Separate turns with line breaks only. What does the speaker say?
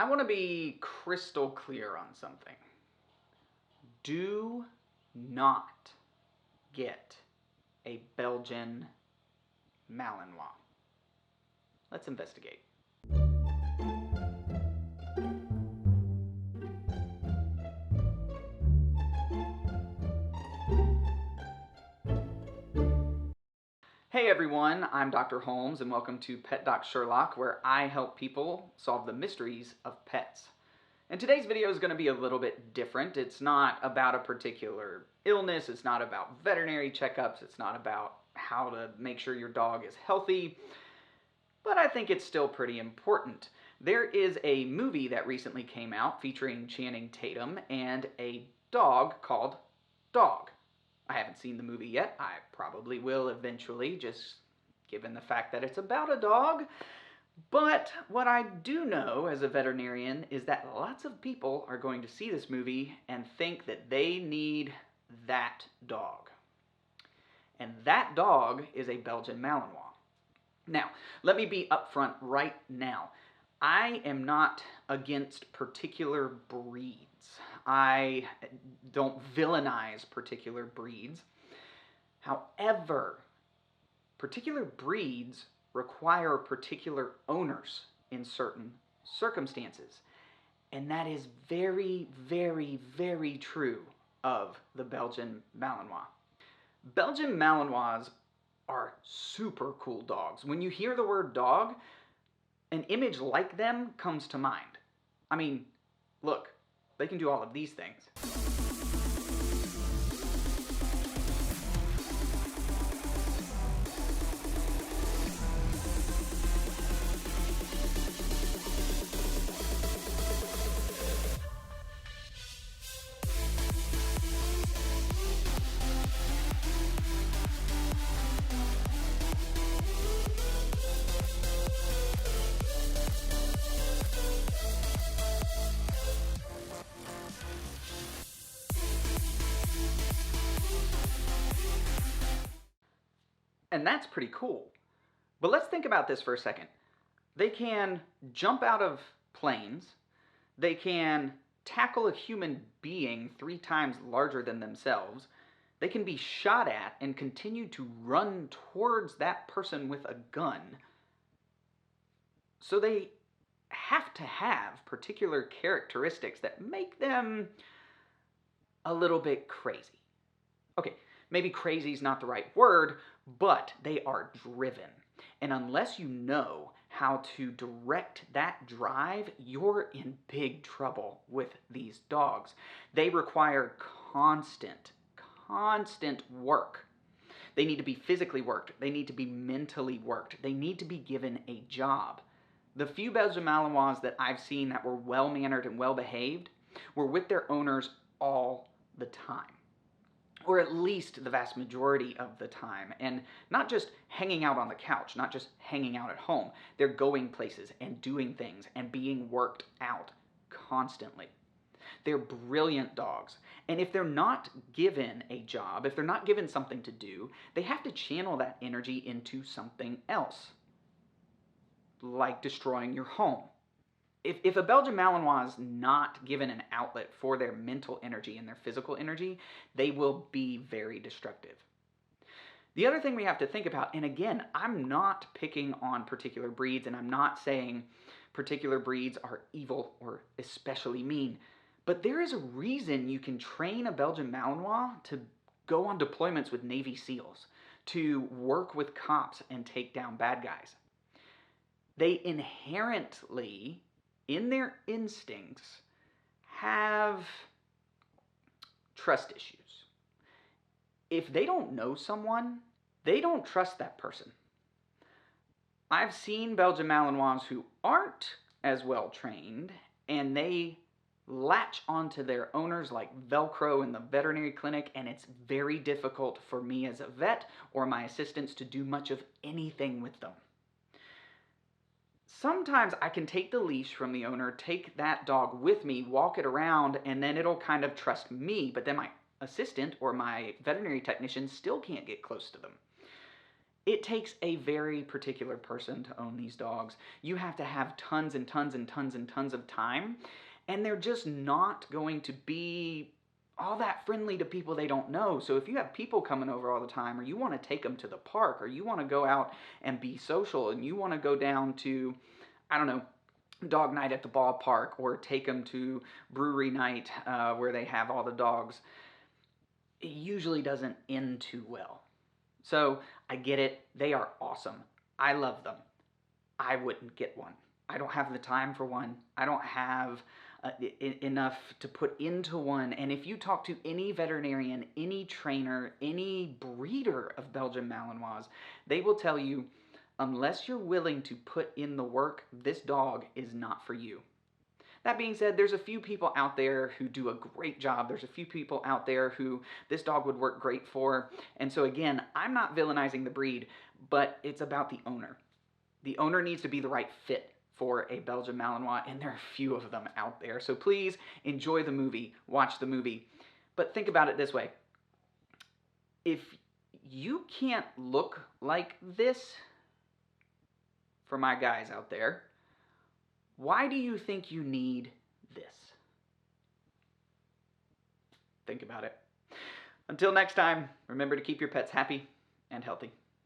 I want to be crystal clear on something. Do not get a Belgian Malinois. Let's investigate. Hey everyone, I'm Dr. Holmes and welcome to Pet Doc Sherlock, where I help people solve the mysteries of pets. And today's video is going to be a little bit different. It's not about a particular illness, it's not about veterinary checkups, it's not about how to make sure your dog is healthy, but I think it's still pretty important. There is a movie that recently came out featuring Channing Tatum and a dog called Dog. I haven't seen the movie yet. I probably will eventually, just given the fact that it's about a dog. But what I do know as a veterinarian is that lots of people are going to see this movie and think that they need that dog. And that dog is a Belgian Malinois. Now, let me be upfront right now. I am not against particular breeds. I don't villainize particular breeds. However, particular breeds require particular owners in certain circumstances. And that is very, very, very true of the Belgian Malinois. Belgian Malinois are super cool dogs. When you hear the word dog, an image like them comes to mind. I mean, look, they can do all of these things. And that's pretty cool. But let's think about this for a second. They can jump out of planes. They can tackle a human being 3 times larger than themselves. They can be shot at and continue to run towards that person with a gun. So they have to have particular characteristics that make them a little bit crazy. Okay, maybe crazy is not the right word, but they are driven. And unless you know how to direct that drive, you're in big trouble with these dogs. They require constant work. They need to be physically worked. They need to be mentally worked. They need to be given a job. The few Belgian Malinois that I've seen that were well-mannered and well-behaved were with their owners all the time. Or at least the vast majority of the time, and not just hanging out on the couch, not just hanging out at home. They're going places and doing things and being worked out constantly. They're brilliant dogs, and if they're not given a job, if they're not given something to do, they have to channel that energy into something else, like destroying your home. If a Belgian Malinois is not given an outlet for their mental energy and their physical energy, they will be very destructive. The other thing we have to think about, and again, I'm not picking on particular breeds, and I'm not saying particular breeds are evil or especially mean, but there is a reason you can train a Belgian Malinois to go on deployments with Navy SEALs, to work with cops and take down bad guys. They inherently, in their instincts, have trust issues. If they don't know someone, they don't trust that person. I've seen Belgian Malinois who aren't as well trained, and they latch onto their owners like Velcro in the veterinary clinic, and it's very difficult for me as a vet or my assistants to do much of anything with them. Sometimes I can take the leash from the owner, take that dog with me, walk it around, and then it'll kind of trust me, but then my assistant or my veterinary technician still can't get close to them. It takes a very particular person to own these dogs. You have to have tons and tons and tons and tons of time, and they're just not going to be all that friendly to people they don't know. So if you have people coming over all the time, or you want to take them to the park, or you want to go out and be social, and you want to go down to, I don't know, dog night at the ballpark, or take them to brewery night where they have all the dogs, it usually doesn't end too well. So I get it. They are awesome. I love them. I wouldn't get one. I don't have the time for one. I don't have enough to put into one. And if you talk to any veterinarian, any trainer, any breeder of Belgian Malinois, they will tell you, unless you're willing to put in the work, this dog is not for you. That being said, there's a few people out there who do a great job. There's a few people out there who this dog would work great for. And so again, I'm not villainizing the breed, but it's about the owner. The owner needs to be the right fit for a Belgian Malinois, and there are a few of them out there. So please enjoy the movie, watch the movie. But think about it this way. If you can't look like this, for my guys out there, why do you think you need this? Think about it. Until next time, remember to keep your pets happy and healthy.